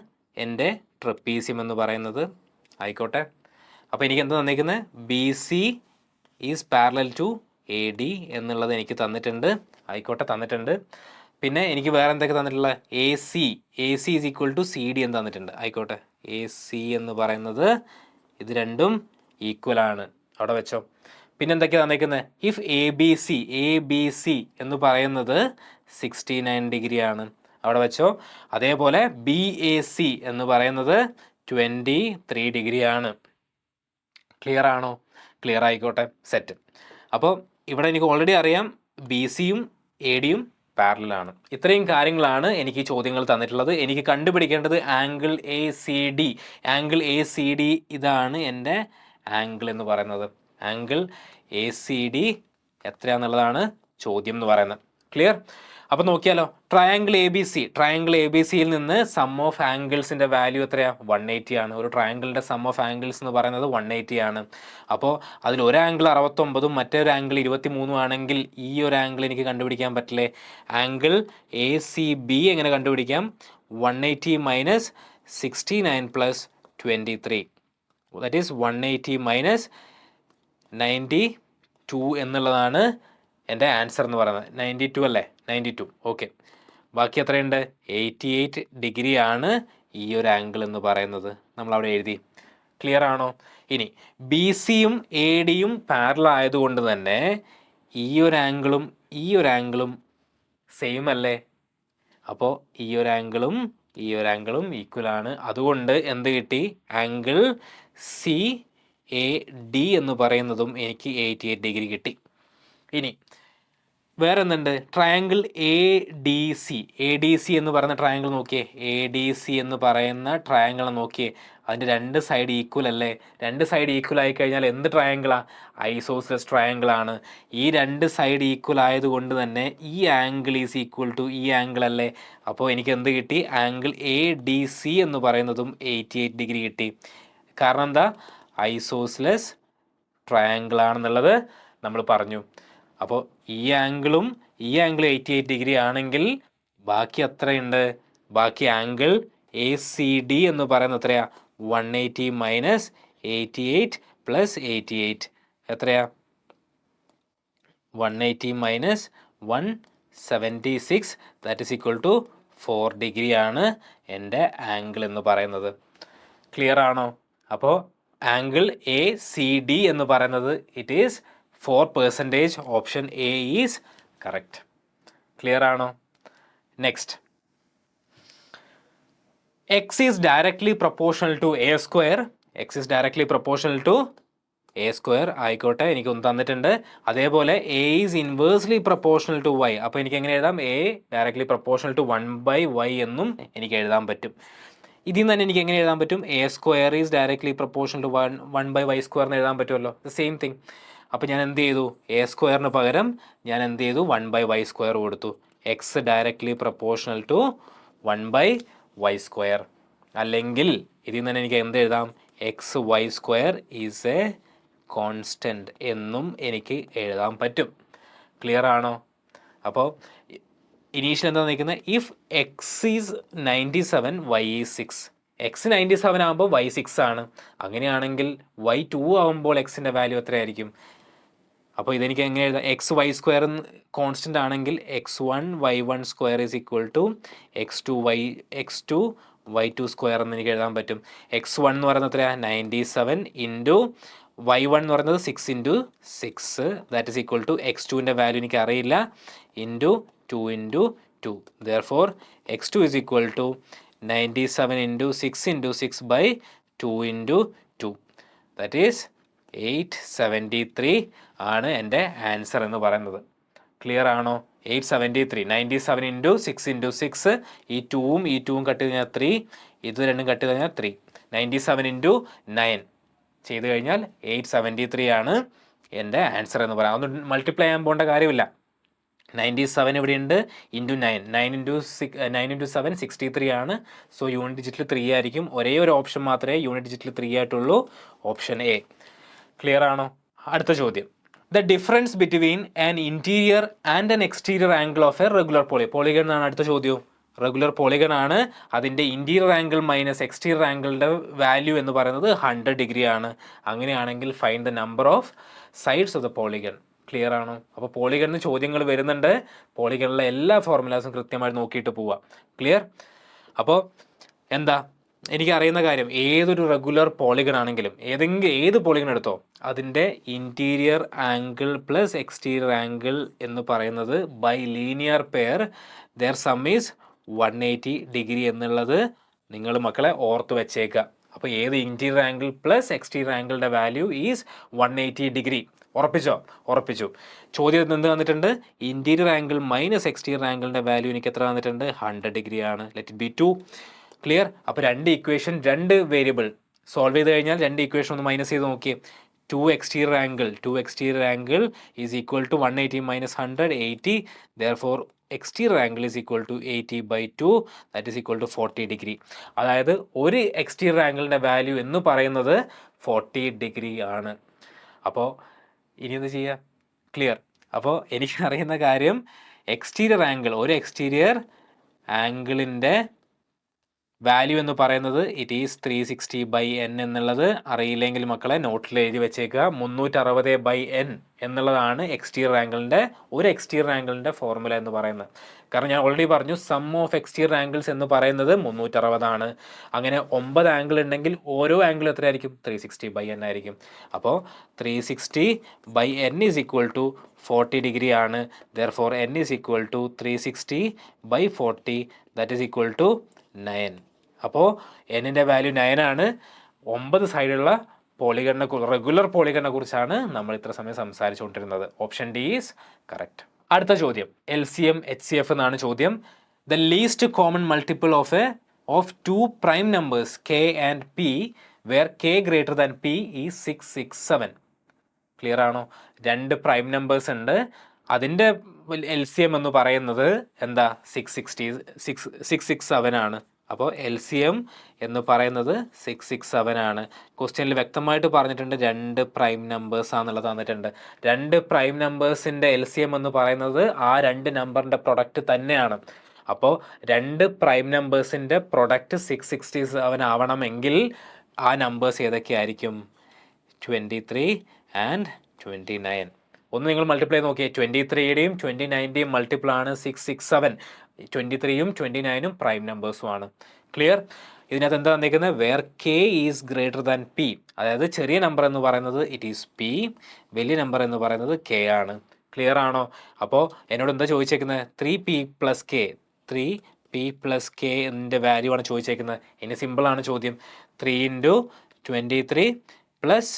S1: എൻ്റെ ട്രപ്പീസിയം എന്ന് പറയുന്നത്. ആയിക്കോട്ടെ, അപ്പോൾ എനിക്ക് എന്താ തന്നിരിക്കുന്നത്, BC is parallel to AD എന്നുള്ളത് എനിക്ക് തന്നിട്ടുണ്ട്. ആയിക്കോട്ടെ, തന്നിട്ടുണ്ട്. പിന്നെ എനിക്ക് വേറെ എന്തൊക്കെ തന്നിട്ടുള്ളത്, AC is equal to CD എന്ന് തന്നിട്ടുണ്ട്. ആയിക്കോട്ടെ, AC എന്ന് പറയുന്നത് ഇത് രണ്ടും ഈക്വൽ ആണ്, അവിടെ വെച്ചോ. പിന്നെ എന്തൊക്കെയാണ് തന്നിരിക്കുന്നത്, ഇഫ് ABC എന്ന് പറയുന്നത് 69 ഡിഗ്രി ആണ്, അവിടെ വെച്ചോ. അതേപോലെ BAC എന്ന് പറയുന്നത് 23 ഡിഗ്രി ആണ്. ക്ലിയർ ആണോ? ക്ലിയർ ആയിക്കോട്ടെ, സെറ്റ്. അപ്പോൾ ഇവിടെ എനിക്ക് ഓൾറെഡി അറിയാം BCയും ADയും പാരലലാണ്. ഇത്രയും കാര്യങ്ങളാണ് എനിക്ക് ഈ ചോദ്യങ്ങൾ തന്നിട്ടുള്ളത്. എനിക്ക് കണ്ടുപിടിക്കേണ്ടത് ആംഗിൾ ACD. ആംഗിൾ ACD ഇതാണ് എൻ്റെ ആംഗിൾ എന്ന് പറയുന്നത്. ആംഗിൾ ACD എത്രയാണെന്നുള്ളതാണ് ചോദ്യം എന്ന് പറയുന്നത്. ക്ലിയർ? അപ്പോൾ നോക്കിയാലോ, ട്രയാംഗിൾ ABCയിൽ നിന്ന് സം ഓഫ് ആംഗിൾസിൻ്റെ വാല്യൂ എത്രയാണ്, 180 ആണ്. ഒരു ട്രയാംഗിളിൻ്റെ സം ഓഫ് ആംഗിൾസ് എന്ന് പറയുന്നത് 180 ആണ്. അപ്പോൾ അതിൽ ഒരു ആംഗിൾ 69ഉം മറ്റൊരു ആംഗിൾ 23 ആണെങ്കിൽ ഈ ഒരു ആംഗിൾ എനിക്ക് കണ്ടുപിടിക്കാൻ പറ്റില്ലേ? ആംഗിൾ ACB എങ്ങനെ കണ്ടുപിടിക്കാം? 180 minus 69 plus 23, that is 180 minus 92 എന്നുള്ളതാണ് എൻ്റെ ആൻസർ എന്ന് പറയുന്നത്. 92 അല്ലേ? 92. ഓക്കെ, ബാക്കി എത്രയുണ്ട്? 88 ഡിഗ്രി ആണ് ഈ ഒരു ആംഗിൾ എന്ന് പറയുന്നത്, നമ്മളവിടെ എഴുതി. ക്ലിയർ ആണോ? ഇനി BCയും ADയും പാരലൽ ആയതുകൊണ്ട് തന്നെ ഈ ഒരു ആംഗിളും സെയിം അല്ലേ? അപ്പോൾ ഈ ഒരു ആംഗിളും ഈക്വൽ ആണ്. അതുകൊണ്ട് എന്ത് കിട്ടി? ആംഗിൾ CAD എന്ന് പറയുന്നതും എനിക്ക് 88 ഡിഗ്രി കിട്ടി. ഇനി വേറെ എന്തുണ്ട്? ട്രയാങ്കിൾ ADC എന്ന് പറയുന്ന ട്രയാങ്കിൾ നോക്കിയേ. ADC എന്ന് പറയുന്ന ട്രയാങ്കിൾ നോക്കിയേ, അതിൻ്റെ രണ്ട് സൈഡ് ഈക്വൽ അല്ലേ? രണ്ട് സൈഡ് ഈക്വൽ ആയി കഴിഞ്ഞാൽ എന്ത് ട്രയാങ്കിളാണ്? ഐസോസിലസ് ട്രയാങ്കിൾ ആണ്. ഈ രണ്ട് സൈഡ് ഈക്വൽ ആയതുകൊണ്ട് തന്നെ ഈ ആംഗിൾ ഈസ് ഈക്വൽ ടു ഈ ആംഗിൾ അല്ലേ? അപ്പോൾ എനിക്ക് എന്ത് കിട്ടി? ആംഗിൾ ADC എന്ന് പറയുന്നതും 88 ഡിഗ്രി കിട്ടി. കാരണം എന്താ? ഐസോസിലസ് ട്രയാങ്കിൾ ആണെന്നുള്ളത് നമ്മൾ പറഞ്ഞു. അപ്പോൾ ഈ ആംഗിളും 88 ഡിഗ്രി ആണെങ്കിൽ ബാക്കി എത്രയുണ്ട്? ബാക്കി ആംഗിൾ ACD എന്ന് പറയുന്നത് എത്രയാ? 180 മൈനസ് 88 പ്ലസ് 88 എത്രയാ? 180 minus 176, that is equal to 4 degree ആണ് എൻ്റെ ആംഗിൾ എന്ന് പറയുന്നത്. ക്ലിയർ ആണോ? അപ്പോൾ ആംഗിൾ ACD എന്ന് പറയുന്നത് it is 4%. Option A is correct. Clear ആണോ? Next, X is directly proportional to A square. X is directly proportional to A square ആയിക്കോട്ടെ, എനിക്കൊന്ന് തന്നിട്ടുണ്ട്. അതേപോലെ A is inversely proportional to Y. അപ്പോൾ എനിക്ക് എങ്ങനെ എഴുതാം? A directly proportional to 1/y എന്നും എനിക്ക് എഴുതാൻ പറ്റും. ഇതിൽ നിന്ന് തന്നെ എനിക്ക് എങ്ങനെ എഴുതാൻ പറ്റും? A square is directly proportional to 1/y square എന്ന് എഴുതാൻ പറ്റുമല്ലോ. The same thing. അപ്പോൾ ഞാൻ എന്ത് ചെയ്തു? എ സ്ക്വയറിന് പകരം ഞാൻ എന്ത് ചെയ്തു? 1/y സ്ക്വയർ കൊടുത്തു. X directly proportional to 1/y square. അല്ലെങ്കിൽ ഇതിൽ നിന്ന് തന്നെ എനിക്ക് എന്ത് എഴുതാം? X y square is a constant എന്നും എനിക്ക് എഴുതാൻ പറ്റും. ക്ലിയർ ആണോ? അപ്പോൾ ഇനീഷ്യൽ എന്താ നിൽക്കുന്നത്? If x is 97 y is 6. X 97 ആകുമ്പോൾ വൈ 6 ആണ്. അങ്ങനെയാണെങ്കിൽ വൈ 2 ആകുമ്പോൾ എക്സിൻ്റെ വാല്യൂ എത്രയായിരിക്കും? അപ്പോൾ ഇതെനിക്ക് എങ്ങനെ എഴുതാം? എക്സ് വൈ സ്ക്വയർ കോൺസ്റ്റൻ്റ് ആണെങ്കിൽ x1 y1 square is equal to x2 y2 square എന്ന് എനിക്ക് എഴുതാൻ പറ്റും. x1 എന്ന് പറയുന്നത് എത്രയാണ്? 97 ഇൻറ്റു y1 എന്ന് പറയുന്നത് 6 into 6, that is equal to x2ൻ്റെ വാല്യൂ എനിക്ക് അറിയില്ല, into 2 into 2. Therefore x2 is equal to 97 into 6 into 6 by 2 into 2, that is 873 ആണ് എൻ്റെ ആൻസർ എന്ന് പറയുന്നത്. ക്ലിയർ ആണോ? 873. 97 ഇൻറ്റു 6 ഇൻറ്റു 6, ഈ 2ഉം കട്ട് കഴിഞ്ഞാൽ 3, ഇത് രണ്ടും കട്ട് കഴിഞ്ഞാൽ 3. 97 ഇൻറ്റു 9 ചെയ്ത് കഴിഞ്ഞാൽ 873 ആണ് എൻ്റെ ആൻസർ എന്ന് പറയാം. അതൊന്നും മൾട്ടിപ്ലൈ ചെയ്യാൻ പോകേണ്ട കാര്യമില്ല. 97 ഇവിടെയുണ്ട്, ഇൻറ്റു 9 ഇൻറ്റു 7 63 ആണ്. സോ യൂണിറ്റ് ഡിജിറ്റിൽ 3 ആയിരിക്കും. ഒരേ ഒരു ഓപ്ഷൻ മാത്രമേ യൂണിറ്റ് ഡിജിറ്റിൽ 3 ആയിട്ടുള്ളൂ, ഓപ്ഷൻ എ. ക്ലിയർ ആണോ? അടുത്ത ചോദ്യം. The difference between an interior and an exterior angle of a regular polygon എന്നാണ് അടുത്ത ചോദ്യവും. റെഗുലർ പോളിഗൺ ആണ്. അതിൻ്റെ ഇൻറ്റീരിയർ ആംഗിൾ മൈനസ് എക്സ്റ്റീരിയർ ആംഗിളിൻ്റെ വാല്യൂ എന്ന് പറയുന്നത് 100 ഡിഗ്രി ആണ്. അങ്ങനെയാണെങ്കിൽ find the number of sides of the polygon. Clear ആണോ? അപ്പോൾ പോളിഗണിന് ചോദ്യങ്ങൾ വരുന്നുണ്ട്. പോളിഗണിലെ എല്ലാ ഫോർമുലാസും കൃത്യമായി നോക്കിയിട്ട് പോവുക. ക്ലിയർ? അപ്പോൾ എന്താ എനിക്കറിയുന്ന കാര്യം, ഏതൊരു റെഗുലർ പോളിഗൺ ആണെങ്കിലും ഏത് പോളിഗൺ എടുത്തോ, അതിൻ്റെ interior angle plus exterior angle എന്ന് പറയുന്നത് by linear pair their sum is 180 degree എന്നുള്ളത് നിങ്ങൾ മക്കളെ ഓർത്ത് വെച്ചേക്കുക. അപ്പോൾ ഏത് ഇൻറ്റീരിയർ ആംഗിൾ പ്ലസ് എക്സ്റ്റീരിയർ ആംഗിളിൻ്റെ വാല്യൂ ഈസ് 180 ഡിഗ്രി. ഉറപ്പിച്ചു. ചോദ്യം എന്ത് വന്നിട്ടുണ്ട്? ഇൻറ്റീരിയർ ആംഗിൾ മൈനസ് എക്സ്റ്റീരിയർ ആംഗിളിൻ്റെ വാല്യൂ എനിക്ക് എത്ര വന്നിട്ടുണ്ട്? 100 ഡിഗ്രി ആണ്. Let it be 2. ക്ലിയർ? അപ്പോൾ രണ്ട് ഇക്വേഷൻ, രണ്ട് വേരിയബിൾ സോൾവ് ചെയ്ത് കഴിഞ്ഞാൽ രണ്ട് ഇക്വേഷൻ ഒന്ന് മൈനസ് ചെയ്ത് നോക്കിയേ. 2 exterior angle is equal to 180 minus 100, 80. Therefore exterior angle is equal to 80 by 2, that is equal to 40 degree. അതായത് ഒരു എക്സ്റ്റീരിയർ ആംഗിളിൻ്റെ വാല്യൂ എന്ന് പറയുന്നത് 40 ഡിഗ്രി ആണ്. അപ്പോൾ ഇനി എന്ത് ചെയ്യുക? ക്ലിയർ? അപ്പോൾ എനിക്ക് അറിയുന്ന കാര്യം, ഒരു എക്സ്റ്റീരിയർ ആംഗിളിൻ്റെ വാല്യൂ എന്ന് പറയുന്നത് ഇറ്റ് ഈസ് 360/n എന്നുള്ളത് അറിയില്ലെങ്കിൽ മക്കളെ നോട്ടിൽ എഴുതി വെച്ചേക്കുക. 360/n എന്നുള്ളതാണ് ഒരു എക്സ്റ്റീരിയർ ആംഗിളിൻ്റെ ഫോർമുല എന്ന് പറയുന്നത്. കാരണം ഞാൻ ഓൾറെഡി പറഞ്ഞു, സം ഓഫ് എക്സ്റ്റീരിയർ ആംഗിൾസ് എന്ന് പറയുന്നത് 360 ആണ്. അങ്ങനെ 9 ആംഗിൾ ഉണ്ടെങ്കിൽ ഓരോ ആംഗിൾ എത്രയായിരിക്കും? 360/n ആയിരിക്കും. അപ്പോൾ 360/n is equal to 40 degree ആണ്. Therefore n is equal to 360/40, that is equal to 9. അപ്പോൾ എന്നിൻ്റെ വാല്യൂ 9 ആണ്. 9 സൈഡുള്ള റെഗുലർ പോളിഗണിനെ കുറിച്ചാണ് നമ്മൾ ഇത്ര സമയം സംസാരിച്ചുകൊണ്ടിരുന്നത്. Option D is correct. അടുത്ത ചോദ്യം LCM HCF എന്നാണ് ചോദ്യം. The least common multiple of 2 prime numbers k and p where k greater than p is 667. Clear ആണോ? രണ്ട് പ്രൈം നമ്പേഴ്സ് ഉണ്ട്, അതിൻ്റെ LCM എന്ന് പറയുന്നത് എന്താ? 667 ആണ്. അപ്പോൾ LCM എന്ന് പറയുന്നത് 667 ആണ്. ക്വസ്റ്റ്യനിൽ വ്യക്തമായിട്ട് പറഞ്ഞിട്ടുണ്ട് രണ്ട് പ്രൈം നമ്പേഴ്സ് ആണെന്നുള്ളത് തന്നിട്ടുണ്ട്. രണ്ട് പ്രൈം നമ്പേഴ്സിൻ്റെ LCM എന്ന് പറയുന്നത് ആ രണ്ട് നമ്പറിൻ്റെ പ്രൊഡക്റ്റ് തന്നെയാണ്. അപ്പോൾ രണ്ട് പ്രൈം നമ്പേഴ്സിൻ്റെ പ്രൊഡക്റ്റ് 667 ആവണമെങ്കിൽ ആ നമ്പേഴ്സ് ഏതൊക്കെയായിരിക്കും? 23 ആൻഡ് 29. ഒന്ന് നിങ്ങൾ മൾട്ടിപ്ലൈ നോക്കിയേ. 23യുടെയും 29ൻ്റെയും മൾട്ടിപ്പിൾ ആണ് 667. 23യും 29ഉം പ്രൈം നമ്പേഴ്സുമാണ്. ക്ലിയർ? ഇതിനകത്ത് എന്താ തന്നിരിക്കുന്നത്? Where k is greater than p. അതായത് ചെറിയ നമ്പർ എന്ന് പറയുന്നത് ഇറ്റ് ഈസ് p, വലിയ നമ്പർ എന്ന് പറയുന്നത് k ആണ്. ക്ലിയർ ആണോ? അപ്പോൾ എന്നോട് എന്താ ചോദിച്ചേക്കുന്നത്? 3p + k. 3p + k എന്നതിൻ്റെ വാല്യൂ ആണ് ചോദിച്ചേക്കുന്നത്. ഇനി സിമ്പിളാണ് ചോദ്യം. 3 × 23 +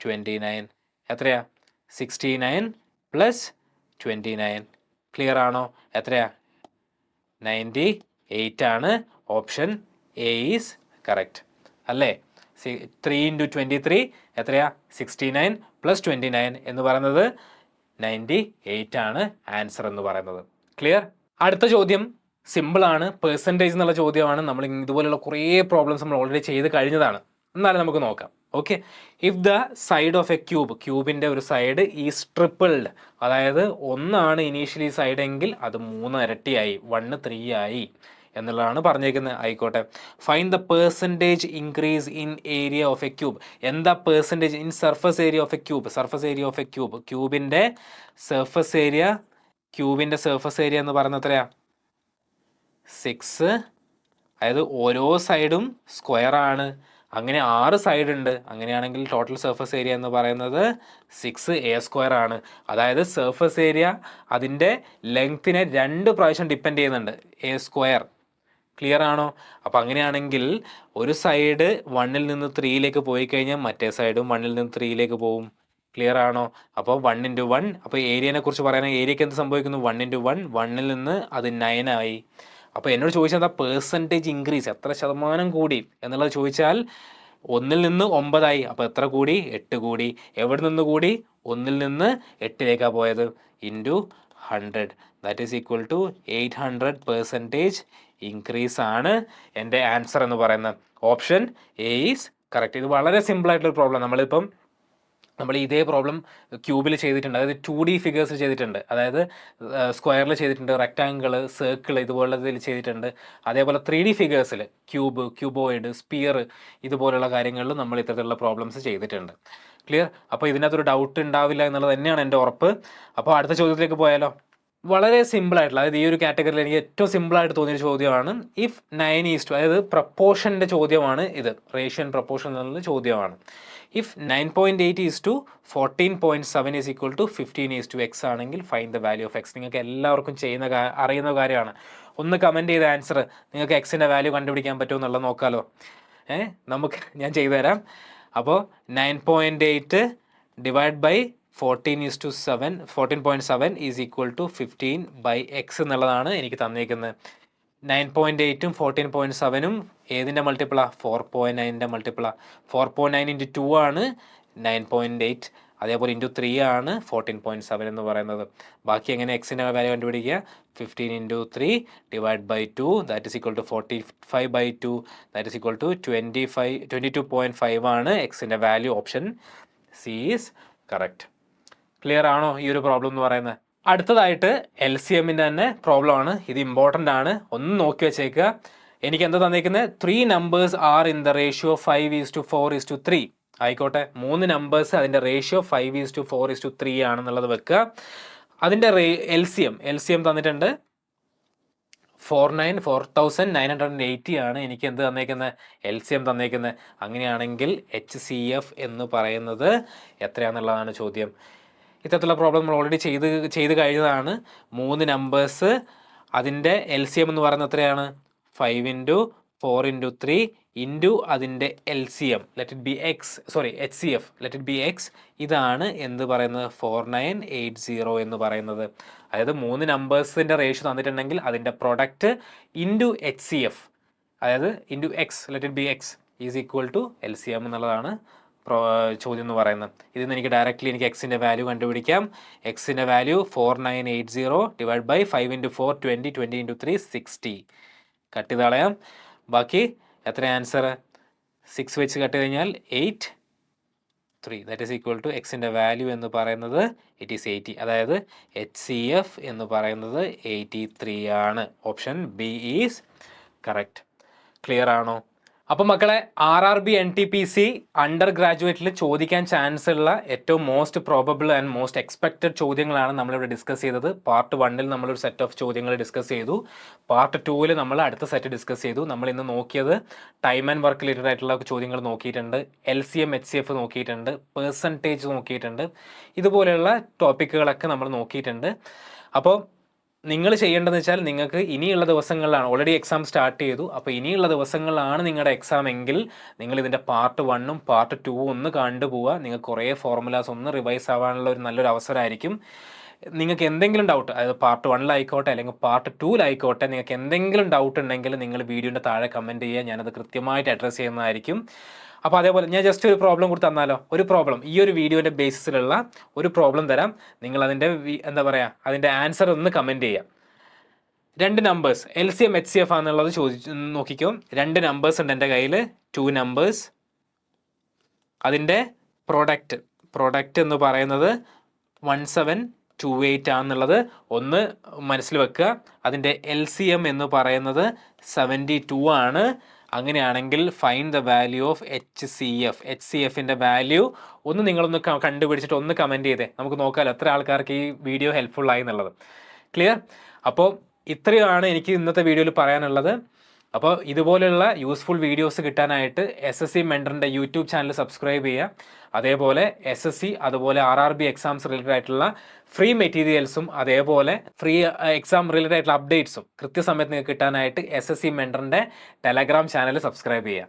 S1: 29. എത്രയാ? 69 പ്ലസ് 29. ക്ലിയർ ആണോ? എത്രയാ? 98 ആണ്. ഓപ്ഷൻ എ ഈസ് കറക്റ്റ് അല്ലേ? 3 × 23 എത്രയാ? 69 പ്ലസ് 29 എന്ന് പറയുന്നത് 98 ആണ് ആൻസർ എന്ന് പറയുന്നത്. ക്ലിയർ? അടുത്ത ചോദ്യം സിമ്പിളാണ്, പെർസെൻറ്റേജ് എന്നുള്ള ചോദ്യമാണ്. നമ്മൾ ഇതുപോലെയുള്ള കുറേ പ്രോബ്ലംസ് നമ്മൾ ഓൾറെഡി ചെയ്ത് കഴിഞ്ഞതാണ്, എന്നാലും നമുക്ക് നോക്കാം. Okay, if the side of a ക്യൂബിൻ്റെ ഒരു സൈഡ് ഈസ് ട്രിപ്പിൾഡ്, അതായത് ഒന്നാണ് ഇനീഷ്യലി സൈഡ് എങ്കിൽ അത് 3 ഇരട്ടിയായി, 1 3 ആയി എന്നുള്ളതാണ് പറഞ്ഞേക്കുന്നത്. ആയിക്കോട്ടെ, find the percentage increase in area of a cube. എന്താ percentage in surface area of a cube? Surface area of a ക്യൂബിൻ്റെ സർഫസ് ഏരിയ എന്ന് പറയുന്നത് എത്രയാ? 6. അതായത് ഓരോ സൈഡും സ്ക്വയർ ആണ്. അങ്ങനെ 6 സൈഡ് ഉണ്ട്. അങ്ങനെയാണെങ്കിൽ ടോട്ടൽ സർഫസ് ഏരിയ എന്ന് പറയുന്നത് 6a² ആണ്. അതായത് സർഫസ് ഏരിയ അതിൻ്റെ ലെങ്ത്തിനെ 2 പ്രാവശ്യം ഡിപ്പെൻഡ് ചെയ്യുന്നുണ്ട്, a². ക്ലിയർ ആണോ? അപ്പോൾ അങ്ങനെയാണെങ്കിൽ ഒരു സൈഡ് 1-ൽ നിന്ന് 3-ലേക്ക് പോയി കഴിഞ്ഞാൽ മറ്റേ സൈഡും 1-ൽ നിന്ന് 3-ലേക്ക് പോകും. ക്ലിയർ ആണോ? അപ്പോൾ 1 × 1. അപ്പോൾ ഏരിയനെ കുറിച്ച് പറയുകയാണെങ്കിൽ ഏരിയക്ക് എന്ത് സംഭവിക്കുന്നു? 1 × 1, 1-ൽ നിന്ന് അത് 9 ആയി. അപ്പോൾ എന്നോട് ചോദിച്ചാൽ എന്താ പെർസെൻറ്റേജ് ഇൻക്രീസ്, എത്ര ശതമാനം കൂടി എന്നുള്ളത് ചോദിച്ചാൽ 1-ൽ നിന്ന് 9 ആയി. അപ്പോൾ എത്ര കൂടി? 8 കൂടി. എവിടെ നിന്ന് കൂടി? 1-ൽ നിന്ന് 8-ലേക്കാണ് പോയത്. Into 100, that is equal to 800% increase ആണ് എൻ്റെ ആൻസർ എന്ന് പറയുന്നത്. Option A is correct. ഇത് വളരെ സിമ്പിളായിട്ടുള്ള പ്രോബ്ലം. നമ്മൾ ഇതേ പ്രോബ്ലം ക്യൂബിൽ ചെയ്തിട്ടുണ്ട്, അതായത് 2D ഫിഗേഴ്സിൽ ചെയ്തിട്ടുണ്ട്, അതായത് സ്ക്വയറിൽ ചെയ്തിട്ടുണ്ട്, റെക്റ്റാങ്കിൾ, സർക്കിൾ ഇതുപോലുള്ളതിൽ ചെയ്തിട്ടുണ്ട്. അതേപോലെ 3D ഫിഗേഴ്സിൽ ക്യൂബോയിഡ്, സ്പിയർ ഇതുപോലുള്ള കാര്യങ്ങളിൽ നമ്മൾ ഇത്തരത്തിലുള്ള പ്രോബ്ലംസ് ചെയ്തിട്ടുണ്ട്. ക്ലിയർ? അപ്പോൾ ഇതിനകത്തൊരു ഡൗട്ട് ഉണ്ടാവില്ല എന്നുള്ളത് തന്നെയാണ് എൻ്റെ ഉറപ്പ്. അപ്പോൾ അടുത്ത ചോദ്യത്തിലേക്ക് പോയാലോ? വളരെ സിമ്പിളായിട്ടുള്ള, അതായത് ഈ ഒരു കാറ്റഗറിയിൽ എനിക്ക് ഏറ്റവും സിമ്പിളായിട്ട് തോന്നിയൊരു ചോദ്യമാണ്. ഇഫ് 9:2, അതായത് പ്രപ്പോർഷൻ്റെ ചോദ്യമാണ് ഇത്, റേഷ്യോ ആൻഡ് പ്രപ്പോർഷൻ എന്നുള്ള ചോദ്യമാണ്. If 9.8:14.7 is equal to 15:x ആണെങ്കിൽ find the value of X. നിങ്ങൾക്ക് എല്ലാവർക്കും അറിയുന്ന കാര്യമാണ്. ഒന്ന് കമൻറ്റ് ചെയ്ത ആൻസർ നിങ്ങൾക്ക് എക്സിൻ്റെ വാല്യൂ കണ്ടുപിടിക്കാൻ പറ്റുമോ എന്നുള്ളത് നോക്കാമല്ലോ. ഞാൻ ചെയ്തു തരാം. അപ്പോൾ 9.8 divide by 14:7 is equal to 15/x എന്നുള്ളതാണ് എനിക്ക് തന്നിരിക്കുന്നത്. 9.8ഉം 14.7ഉം ഏതിൻ്റെ മൾട്ടിപ്പിളാണ്? 4.9ൻ്റെ മൾട്ടിപ്പിളാണ്. 4.9 × 2 ആണ് 9.8, അതേപോലെ × 3 ആണ് 14.7 എന്ന് പറയുന്നത്. ബാക്കി എങ്ങനെ എക്സിൻ്റെ വാല്യൂ കണ്ടുപിടിക്കുക? 15 × 3 divide by 2, that is equal to 45/2, that is equal to 22.5 ആണ് എക്സിൻ്റെ value. Option C is correct. Clear ആണോ ഈ ഒരു പ്രോബ്ലം എന്ന് പറയുന്നത്? അടുത്തതായിട്ട് LCMൻ്റെ തന്നെ പ്രോബ്ലം ആണ്. ഇത് ഇമ്പോർട്ടൻ്റ് ആണ്, ഒന്ന് നോക്കി വെച്ചേക്കുക. എനിക്ക് എന്താ തന്നിരിക്കുന്നത്? 3 numbers are in the ratio 5:4:3. ആയിക്കോട്ടെ, 3 numbers അതിൻ്റെ റേഷ്യോ 5:4:3 ആണെന്നുള്ളത് വെക്കുക. അതിൻ്റെ LCM തന്നിട്ടുണ്ട് 4,980 ആണ്. എനിക്ക് എന്ത് തന്നേക്കുന്നത്? LCM തന്നേക്കുന്നത്. അങ്ങനെയാണെങ്കിൽ HCF എന്ന് പറയുന്നത് എത്രയാണെന്നുള്ളതാണ് ചോദ്യം. ഇത്തരത്തിലുള്ള പ്രോബ്ലം നമ്മൾ ഓൾറെഡി ചെയ്ത് കഴിഞ്ഞതാണ്. 3 numbers അതിൻ്റെ LCM എന്ന് പറയുന്നത് എത്രയാണ്? 5:4:3 ഇൻറ്റു അതിൻ്റെ LCM, HCF, let it be X. ഇതാണ് എന്ത് പറയുന്നത്? 4980 എന്ന് പറയുന്നത്. അതായത് 3 നമ്പേഴ്സിൻ്റെ റേഷ്യോ തന്നിട്ടുണ്ടെങ്കിൽ അതിൻ്റെ പ്രൊഡക്റ്റ് ഇൻറ്റു HCF, അതായത് into x, let it be x is equal to LCM എന്നുള്ളതാണ് ചോദ്യം എന്ന് പറയുന്നത്. ഇതിൽ നിന്ന് എനിക്ക് ഡയറക്റ്റ്ലി എക്സിൻ്റെ വാല്യൂ കണ്ടുപിടിക്കാം. എക്സിൻ്റെ വാല്യൂ 4980 ഡിവൈഡ് ബൈ 5 × 4 20, 20 × 3 60. കട്ട് ചെയ്ത് കളയാം. ബാക്കി എത്ര ആൻസർ? 6 വെച്ച് കട്ട് ചെയ്ത് കഴിഞ്ഞാൽ 83. ദാറ്റ് ഈസ് ഈക്വൽ ടു എക്സിൻ്റെ വാല്യൂ എന്ന് പറയുന്നത് ഇറ്റ് ഈസ് 80. അതായത് HCF എന്ന് പറയുന്നത് 83 ആണ്. Option B is correct. Clear ആണോ? അപ്പം മക്കളെ, RRB NTPC അണ്ടർ ഗ്രാജുവേറ്റിൽ ചോദിക്കാൻ ചാൻസ് ഉള്ള ഏറ്റവും most probable and most expected ചോദ്യങ്ങളാണ് നമ്മളിവിടെ ഡിസ്കസ് ചെയ്തത്. പാർട്ട് 1-ൽ നമ്മളൊരു സെറ്റ് ഓഫ് ചോദ്യങ്ങൾ ഡിസ്കസ് ചെയ്തു. പാർട്ട് 2-ൽ നമ്മൾ അടുത്ത സെറ്റ് ഡിസ്കസ് ചെയ്തു. നമ്മൾ ഇന്ന് നോക്കിയത് ടൈം ആൻഡ് വർക്ക് റിലേറ്റഡ് ആയിട്ടുള്ള ചോദ്യങ്ങൾ നോക്കിയിട്ടുണ്ട്, LCM HCF നോക്കിയിട്ടുണ്ട്, പെർസെൻറ്റേജ് നോക്കിയിട്ടുണ്ട്. ഇതുപോലെയുള്ള ടോപ്പിക്കുകളൊക്കെ നമ്മൾ നോക്കിയിട്ടുണ്ട്. അപ്പോൾ നിങ്ങൾ ചെയ്യേണ്ടതെന്ന് വെച്ചാൽ നിങ്ങൾക്ക് ഇനിയുള്ള ദിവസങ്ങളിലാണ്, ഓൾറെഡി എക്സാം സ്റ്റാർട്ട് ചെയ്തു, അപ്പോൾ ഇനിയുള്ള ദിവസങ്ങളിലാണ് നിങ്ങളുടെ എക്സാം എങ്കിൽ നിങ്ങൾ ഇതിൻ്റെ പാർട്ട് 1ഉം പാർട്ട് 2ഉം ഒന്ന് കണ്ടുപോവുക. നിങ്ങൾക്ക് കുറേ ഫോർമുലാസ് ഒന്ന് റിവൈസ് ആവാനുള്ള ഒരു നല്ലൊരു അവസരമായിരിക്കും. നിങ്ങൾക്ക് എന്തെങ്കിലും ഡൗട്ട്, അതായത് പാർട്ട് 1 അല്ലെങ്കിൽ പാർട്ട് 2 നിങ്ങൾക്ക് എന്തെങ്കിലും ഡൗട്ട് ഉണ്ടെങ്കിൽ നിങ്ങൾ വീഡിയോൻ്റെ താഴെ കമൻറ്റ് ചെയ്യുക, ഞാനത് കൃത്യമായിട്ട് അഡ്രസ്സ് ചെയ്യുന്നതായിരിക്കും. അപ്പോൾ അതേപോലെ ഞാൻ ജസ്റ്റ് ഒരു പ്രോബ്ലം കൂടി തന്നാലോ, ഒരു പ്രോബ്ലം ഈ ഒരു വീഡിയോൻ്റെ ബേസിസിലുള്ള ഒരു പ്രോബ്ലം തരാം. നിങ്ങൾ അതിൻ്റെ എന്താ പറയുക, അതിൻ്റെ ആൻസർ ഒന്ന് കമൻറ്റ് ചെയ്യുക. 2 നമ്പേഴ്സ് LCM HCF ആണെന്നുള്ളത് നോക്കിക്കോ. 2 നമ്പേഴ്സ് ഉണ്ട് എൻ്റെ കയ്യിൽ, 2 നമ്പേഴ്സ്. അതിൻ്റെ പ്രൊഡക്റ്റ് എന്ന് പറയുന്നത് 1728 ആണെന്നുള്ളത് ഒന്ന് മനസ്സിൽ വെക്കുക. അതിൻ്റെ LCM എന്ന് പറയുന്നത് 72 ആണ്. അങ്ങനെയാണെങ്കിൽ ഫൈൻഡ് ദ വാല്യൂ ഓഫ് HCFിൻ്റെ വാല്യൂ ഒന്ന് നിങ്ങളൊന്ന് കണ്ടുപിടിച്ചിട്ട് ഒന്ന് കമൻറ്റ് ചെയ്തേ. നമുക്ക് നോക്കാമല്ലോ എത്ര ആൾക്കാർക്ക് ഈ വീഡിയോ ഹെൽപ്ഫുൾ ആയി എന്നുള്ളത്. ക്ലിയർ? അപ്പോൾ ഇത്രയാണ് എനിക്ക് ഇന്നത്തെ വീഡിയോയിൽ പറയാനുള്ളത്. അപ്പോൾ ഇതുപോലെയുള്ള യൂസ്ഫുൾ വീഡിയോസ് കിട്ടാനായിട്ട് SSC മെൻറ്ററിൻ്റെ യൂട്യൂബ് ചാനൽ സബ്സ്ക്രൈബ് ചെയ്യുക. അതേപോലെ SSC അതുപോലെ RRB എക്സാംസ് റിലേറ്റഡ് ആയിട്ടുള്ള ഫ്രീ മെറ്റീരിയൽസും അതേപോലെ ഫ്രീ എക്സാം റിലേറ്റഡ് ആയിട്ടുള്ള അപ്ഡേറ്റ്സും കൃത്യസമയത്ത് നിങ്ങൾക്ക് കിട്ടാനായിട്ട് SSC മെൻറ്ററിൻ്റെ ടെലഗ്രാം ചാനൽ സബ്സ്ക്രൈബ് ചെയ്യുക.